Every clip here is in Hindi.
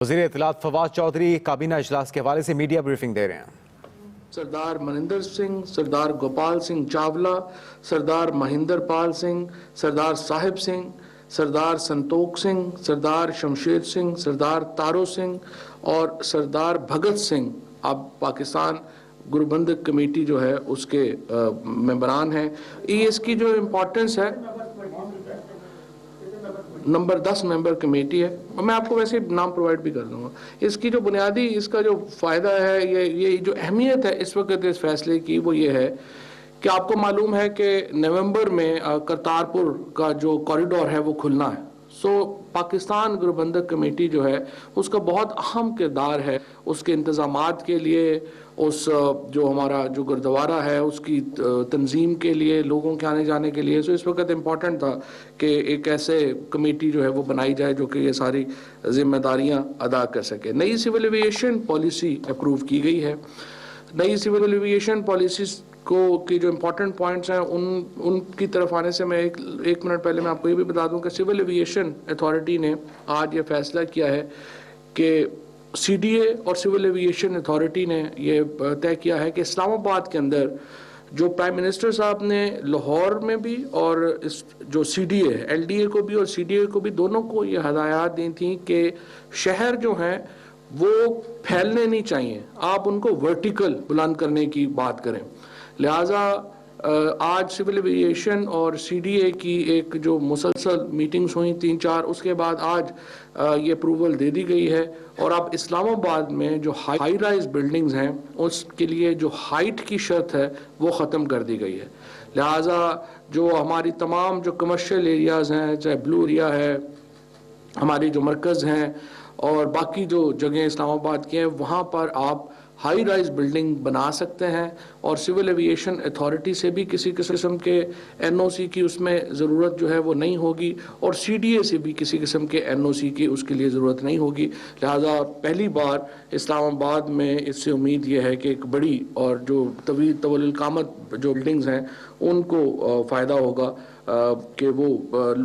वज़ीर इत्तलात फवाद चौधरी काबीना इजलास के हवाले से मीडिया ब्रीफिंग दे रहे हैं। सरदार मनिंदर सिंह, सरदार गोपाल सिंह चावला, सरदार महेंद्र पाल सिंह, सरदार साहिब सिंह, सरदार संतोख सिंह, सरदार शमशेर सिंह, सरदार तारो सिंह और सरदार भगत सिंह अब पाकिस्तान गुरुबंधक कमेटी जो है उसके मेंबरान हैं। ये इसकी जो इम्पोर्टेंस है, नंबर 10 मेंबर कमेटी है और मैं आपको वैसे नाम प्रोवाइड भी कर दूंगा। इसकी जो बुनियादी इसका जो फ़ायदा है, ये जो अहमियत है इस वक्त इस फैसले की, वो ये है कि आपको मालूम है कि नवंबर में करतारपुर का जो कॉरिडोर है वो खुलना है। सो पाकिस्तान गुरुबंधक कमेटी जो है उसका बहुत अहम किरदार है उसके इंतज़ामात के लिए, उस जो हमारा जो गुरुद्वारा है उसकी तंजीम के लिए, लोगों के आने जाने के लिए। सो इस वक्त इम्पॉर्टेंट था कि एक ऐसे कमेटी जो है वो बनाई जाए जो कि ये सारी जिम्मेदारियां अदा कर सके। नई सिविल एविएशन पॉलिसी अप्रूव की गई है। नई सिविल एविएशन पॉलिसी को की जो इम्पोर्टेंट पॉइंट्स हैं उनकी तरफ आने से मैं एक मिनट पहले मैं आपको ये भी बता दूं कि सिविल एविएशन अथॉरिटी ने आज ये फैसला किया है कि सीडीए और सिविल एविएशन अथॉरिटी ने ये तय किया है कि इस्लामाबाद के अंदर जो प्राइम मिनिस्टर साहब ने लाहौर में भी और इस जो सीडीए है, एलडीए को भी और सीडीए को भी, दोनों को ये हदायत दी थी कि शहर जो हैं वो फैलने नहीं चाहिए, आप उनको वर्टिकल बुलंद करने की बात करें। लिहाजा आज सिविल एविएशन और सीडीए की एक जो मुसलसल मीटिंग्स हुई 3-4, उसके बाद आज ये अप्रूवल दे दी गई है और अब इस्लामाबाद में जो हाई राइज बिल्डिंग्स हैं उसके लिए जो हाइट की शर्त है वो ख़त्म कर दी गई है। लिहाजा जो हमारी तमाम जो कमर्शियल एरियाज़ हैं, चाहे ब्लू एरिया है, हमारी जो मरकज़ हैं और बाकी जो जगह इस्लामाबाद की हैं, वहाँ पर आप हाई राइज बिल्डिंग बना सकते हैं और सिविल एविएशन अथॉरिटी से भी किसी किस्म के एनओसी की उसमें ज़रूरत जो है वो नहीं होगी और सीडीए से भी किसी किस्म के एनओसी की उसके लिए ज़रूरत नहीं होगी। लिहाजा पहली बार इस्लामाबाद में इससे उम्मीद ये है कि एक बड़ी और जो तवील कामत जो बिल्डिंग्स हैं उनको फ़ायदा होगा कि वो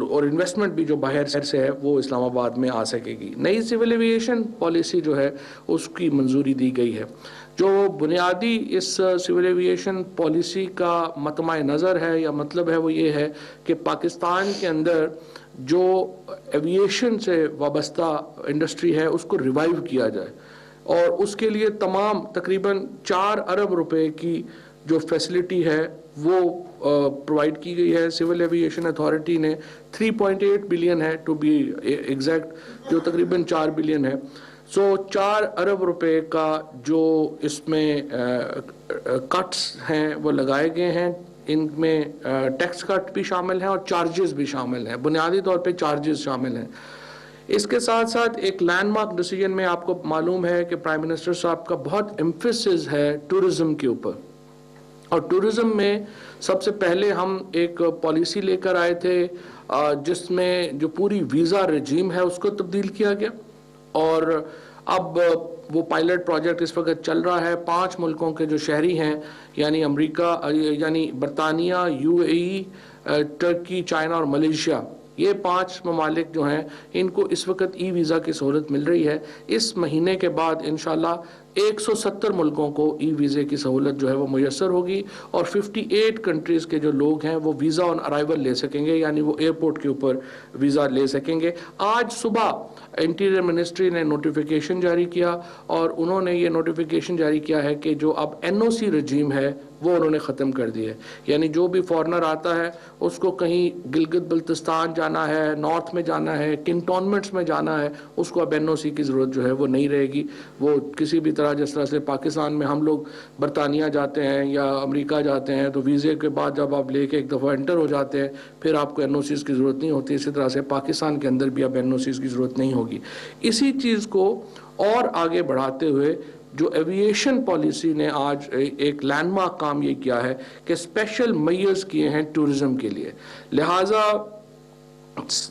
और इन्वेस्टमेंट भी जो बाहर से है वो इस्लामाबाद में आ सकेगी। नई सिविल एविएशन पॉलिसी जो है उसकी मंजूरी दी गई है। जो बुनियादी इस सिविल एविएशन पॉलिसी का मतमा नज़र है या मतलब है वो ये है कि पाकिस्तान के अंदर जो एविएशन से वाबस्ता इंडस्ट्री है उसको रिवाइव किया जाए और उसके लिए तमाम तकरीबन 4 अरब रुपए की जो फैसिलिटी है वो प्रोवाइड की गई है। सिविल एविएशन अथॉरिटी ने 3.8 बिलियन है टू बी एग्जैक्ट, जो तकरीबन 4 बिलियन है। सो 4 अरब रुपए का जो इसमें कट्स हैं वो लगाए गए हैं। इनमें टैक्स कट भी शामिल हैं और चार्जेस भी शामिल हैं, बुनियादी तौर पे चार्जेस शामिल हैं। इसके साथ साथ एक लैंडमार्क डिसीजन में आपको मालूम है कि प्राइम मिनिस्टर साहब का बहुत एम्फेसिस है टूरिज्म के ऊपर और टूरिज्म में सबसे पहले हम एक पॉलिसी लेकर आए थे जिसमें जो पूरी वीज़ा रजीम है उसको तब्दील किया गया और अब वो पायलट प्रोजेक्ट इस वक्त चल रहा है। 5 मुल्कों के जो शहरी हैं यानी अमेरिका, यानी बरतानिया, यूएई, टर्की, चाइना और मलेशिया, ये 5 ममालिक जो हैं इनको इस वक्त ई वीज़ा की सहूलत मिल रही है। इस महीने के बाद इंशाल्लाह 170 मुल्कों को ई वीज़े की सहूलत जो है वो मुयस्सर होगी और 58 कंट्रीज़ के जो लोग हैं वो वीज़ा ऑन अराइवल ले सकेंगे, यानी वो एयरपोर्ट के ऊपर वीज़ा ले सकेंगे। आज सुबह इंटीरियर मिनिस्ट्री ने नोटिफिकेशन जारी किया और उन्होंने ये नोटिफिकेशन जारी किया है कि जो अब एनओसी रजीम है वो उन्होंने ख़त्म कर दिया है, यानी जो भी फॉरनर आता है उसको कहीं गिलगित बल्तिस्तान जाना है, नॉर्थ में जाना है, कैंटोनमेंट्स में जाना है, उसको अब एनओसी की ज़रूरत जो है वो नहीं रहेगी। वो किसी भी तरह, जिस तरह से पाकिस्तान में हम लोग बरतानिया जाते हैं या अमेरिका जाते हैं तो वीज़े के बाद जब आप लेके एक दफ़ा एंटर हो जाते हैं फिर आपको एनओसीज़ की ज़रूरत नहीं होती। इसी तरह से पाकिस्तान के अंदर भी अब एनओसीज़ की ज़रूरत नहीं होगी। इसी चीज़ को और आगे बढ़ाते हुए जो एविएशन पॉलिसी ने आज एक लैंडमार्क काम ये किया है कि स्पेशल मेजर्स किए हैं टूरिज्म के लिए। लिहाजा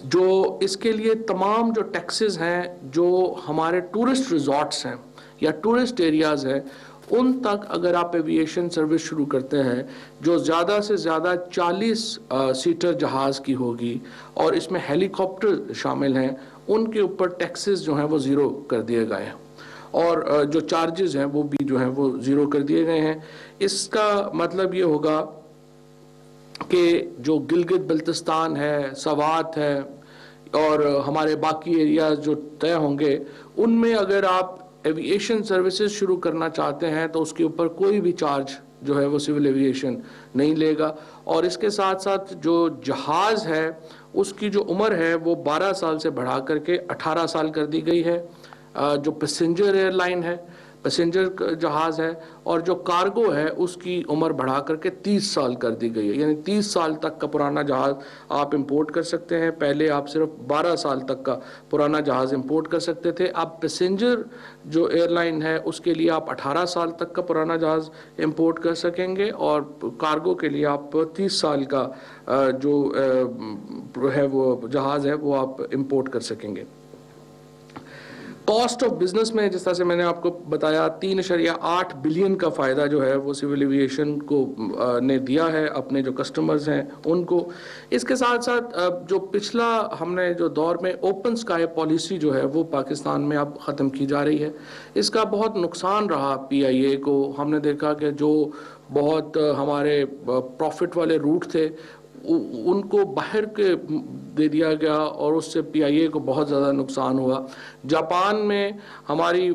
जो इसके लिए तमाम जो टैक्सेस हैं जो हमारे टूरिस्ट रिजॉर्ट्स हैं या टूरिस्ट एरियाज़ हैं उन तक अगर आप एविएशन सर्विस शुरू करते हैं जो ज़्यादा से ज़्यादा 40 सीटर जहाज़ की होगी और इसमें हेलीकॉप्टर शामिल हैं उनके ऊपर टैक्सेस जो हैं वो ज़ीरो कर दिए गए हैं और जो चार्जेस हैं वो भी जो हैं वो ज़ीरो कर दिए गए हैं। इसका मतलब ये होगा कि जो गिलगित बल्तिस्तान है, सवात है और हमारे बाकी एरियाज जो तय होंगे, उनमें अगर आप एविएशन सर्विसेज शुरू करना चाहते हैं तो उसके ऊपर कोई भी चार्ज जो है वो सिविल एविएशन नहीं लेगा। और इसके साथ साथ जो जहाज़ है उसकी जो उम्र है वो 12 साल से बढ़ा करके 18 साल कर दी गई है। जो पैसेंजर एयरलाइन है, पैसेंजर जहाज़ है, और जो कार्गो है उसकी उम्र बढ़ा करके 30 साल कर दी गई है। यानी 30 साल तक का पुराना जहाज़ आप इंपोर्ट कर सकते हैं। पहले आप सिर्फ 12 साल तक का पुराना जहाज़ इंपोर्ट कर सकते थे। अब पैसेंजर जो एयरलाइन है उसके लिए आप 18 साल तक का पुराना जहाज़ इंपोर्ट कर सकेंगे और कार्गो के लिए आप 30 साल का जो है वो जहाज़ है वो आप इंपोर्ट कर सकेंगे। कॉस्ट ऑफ बिजनेस में जिस तरह से मैंने आपको बताया 3.8 बिलियन का फ़ायदा जो है वो सिविल एविएशन को ने दिया है अपने जो कस्टमर्स हैं उनको। इसके साथ साथ जो पिछला हमने जो दौर में ओपन स्काई पॉलिसी जो है वो पाकिस्तान में अब ख़त्म की जा रही है। इसका बहुत नुकसान रहा PIA को। हमने देखा कि जो बहुत हमारे प्रॉफिट वाले रूट थे उनको बाहर के दे दिया गया और उससे PIA को बहुत ज़्यादा नुकसान हुआ। जापान में हमारी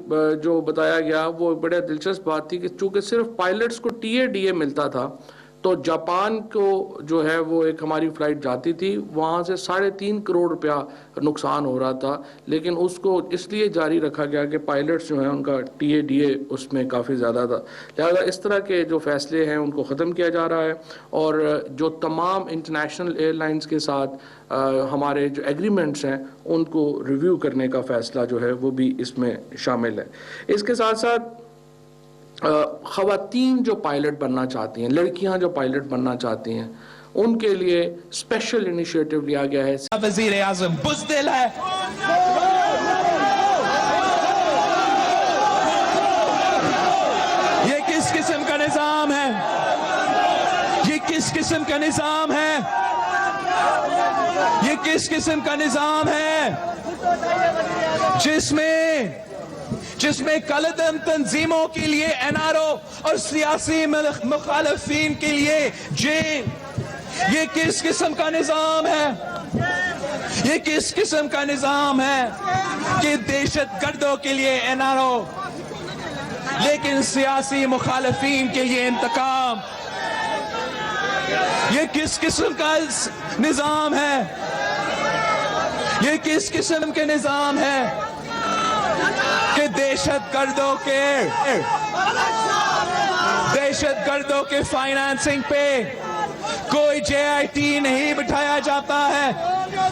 जो बताया गया वो बड़ा दिलचस्प बात थी कि चूँकि सिर्फ पायलट्स को TADA मिलता था तो जापान को जो है वो एक हमारी फ़्लाइट जाती थी, वहाँ से 3.5 करोड़ रुपया नुकसान हो रहा था, लेकिन उसको इसलिए जारी रखा गया कि पायलट्स जो हैं उनका TADA उसमें काफ़ी ज़्यादा था। लिहाजा इस तरह के जो फ़ैसले हैं उनको ख़त्म किया जा रहा है और जो तमाम इंटरनेशनल एयरलाइंस के साथ हमारे जो एग्रीमेंट्स हैं उनको रिव्यू करने का फ़ैसला जो है वो भी इसमें शामिल है। इसके साथ साथ ख़वातीन जो पायलट बनना चाहती हैं, लड़कियां जो पायलट बनना चाहती हैं, उनके लिए स्पेशल इनिशिएटिव लिया गया है। वज़ीर आज़म बुज़दिल है, ये किस किस्म का निज़ाम है? ये किस किस्म का निज़ाम है? ये किस किस्म का निज़ाम है जिसमें कलदम तंजीमों के लिए NRO और सियासी मुखालिफिन के लिए जेल? ये किस किस्म का निज़ाम है? ये किस किस्म का निज़ाम है कि दहशतगर्दों के लिए NRO लेकिन सियासी मुखालिफिन के लिए इंतकाम? ये किस किस्म का निज़ाम है? ये किस किस्म के निज़ाम है कि दहशतगर्दों के फाइनेंसिंग पे कोई JIT नहीं बिठाया जाता है,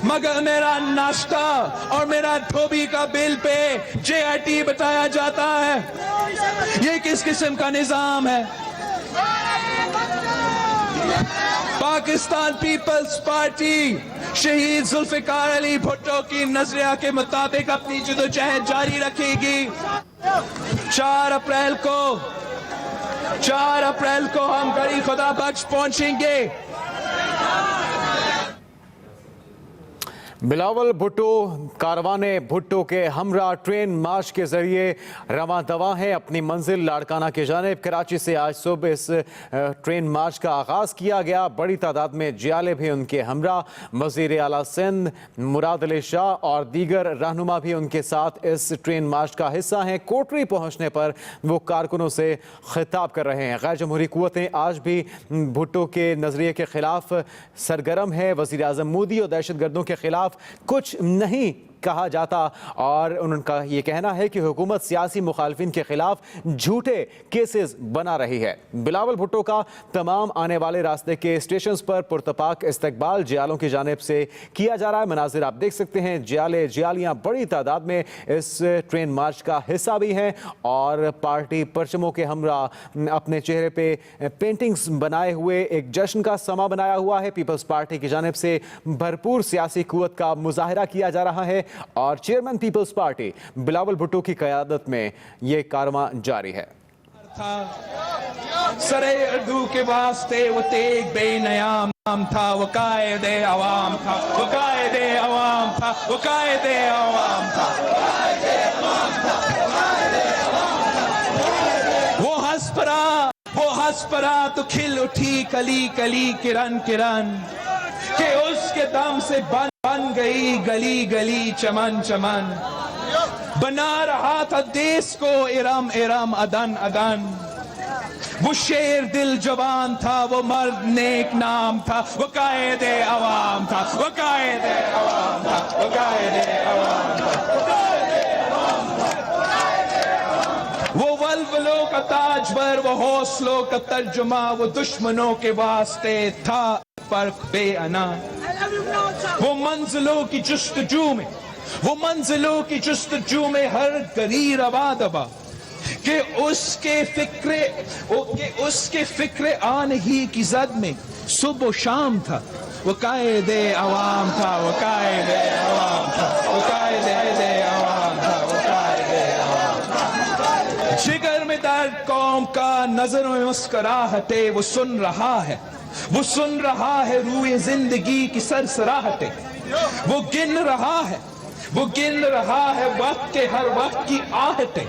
मगर मेरा नाश्ता और मेरा धोबी का बिल पे JIT बिठाया जाता है। ये किस किस्म का निज़ाम है? पाकिस्तान पीपल्स पार्टी शहीद जुल्फिकार अली भुट्टो की नजरिया के मुताबिक अपनी जदोजहद जारी रखेगी। 4 अप्रैल को हम गड़ी खुदा बख्श पहुंचेंगे। बिलावल भुट्टो कारवाने भुट्टो के हमरा ट्रेन मार्च के जरिए रवां दवा हैं अपनी मंजिल लाड़काना की जानिब। कराची से आज सुबह इस ट्रेन मार्च का आगाज़ किया गया। बड़ी तादाद में जियाले भी उनके हमरा, वज़ीर आला सिंध मुराद अली शाह और दीगर रहनुमा भी उनके साथ इस ट्रेन मार्च का हिस्सा हैं। कोटरी पहुँचने पर वो कारकुनों से खिताब कर रहे हैं। गैर जमहूरी क़ुव्वतें आज भी भुट्टो के नज़रिए के ख़िलाफ़ सरगर्म है। वज़ीर आज़म मोदी और दहशतगर्दों के ख़िलाफ़ कुछ नहीं कहा जाता और उनका ये कहना है कि हुकूमत सियासी मुखालफिन के खिलाफ झूठे केसेस बना रही है। बिलावल भुट्टो का तमाम आने वाले रास्ते के स्टेशन पर पुरतपाक इस्तकबाल जियालों की जानिब से किया जा रहा है। मनाजिर आप देख सकते हैं, जियाले जियालियाँ बड़ी तादाद में इस ट्रेन मार्च का हिस्सा भी हैं और पार्टी परचमों के हमरा अपने चेहरे पे पेंटिंग्स बनाए हुए एक जश्न का समा बनाया हुआ है। पीपल्स पार्टी की जानिब से भरपूर सियासी कुव्वत का मुजाहरा किया जा रहा है और chairman peoples party Bilawal Bhutto की क़यादत में ये कारवां जारी है। सरे उर्दू के वास्ते वो तेग बेनयाम था, वो कायदे अवाम था, वो कायदे अवाम था, वो कायदे अवाम था। वो हंस पड़ा तो खिल उठी कली कली किरण किरण, के उसके दम से बन गई गली गली चमन चमन। बना रहा था देश को इरम इरम अदन अदन। वो शेर दिल जवान था, वो मर्द नेक नाम था, वो कायदे अवाम था, वो कायदे अवाम था, वो कायदे अवाम था। वो वल्वलों का ताजवर, वो हौसलों का तर्जुमा, वो दुश्मनों के वास्ते था फर्क बेअना। वो मंजिलों की जुस्तजू में, वो मंजिलों की जुस्तजू में हर गरी रवा दबा, कि उसके फिक्रे आन ही की जद में सुबह शाम था। वो कायदे अवाम था, वो कायदे अवाम था, वो कायदे अवाम था, वो कायदे अवाम था। जिगर में दर्द कौम का, नजरों में मुस्कुराहटे, वो सुन रहा है, वो सुन रहा है रूए जिंदगी की सरसराहटे। वो गिन रहा है, वो गिन रहा है वक्त के हर वक्त की आहटे,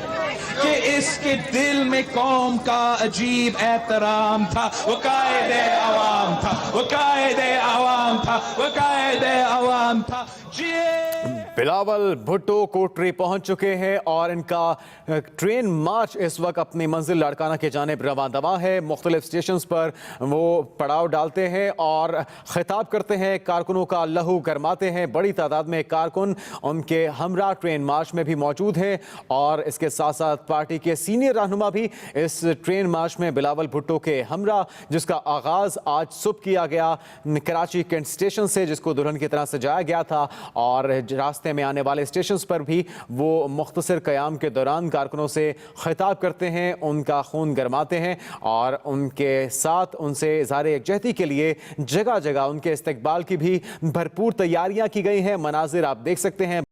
कि इसके दिल में कौम का अजीब एहतराम था। वो कायदे अवाम था, वो कायदे अवाम था, वो कायदे अवाम था। बिलावल भुट्टो कोटरी पहुंच चुके हैं और इनका ट्रेन मार्च इस वक्त अपनी मंजिल लाड़काना के जानिब रवां दवा है। मुख्तलिफ स्टेशंस पर वो पड़ाव डालते हैं और खिताब करते हैं, कारकुनों का लहू गरमाते हैं। बड़ी तादाद में कारकुन उनके हमरा ट्रेन मार्च में भी मौजूद हैं और इसके साथ साथ पार्टी के सीनियर रहनुमा भी इस ट्रेन मार्च में बिलावल भुट्टो के हमरा, जिसका आगाज़ आज सुबह किया गया कराची कैंट स्टेशन से, जिसको दुल्हन की तरह सजाया गया था, और रास्ते में आने वाले स्टेशंस पर भी वो मुख्तसर क़याम के दौरान कारकुनों से खिताब करते हैं, उनका खून गरमाते हैं और उनके साथ उनसे इज़हार यकजहती के लिए जगह जगह उनके इस्तकबाल की भी भरपूर तैयारियां की गई हैं। मनाजिर आप देख सकते हैं।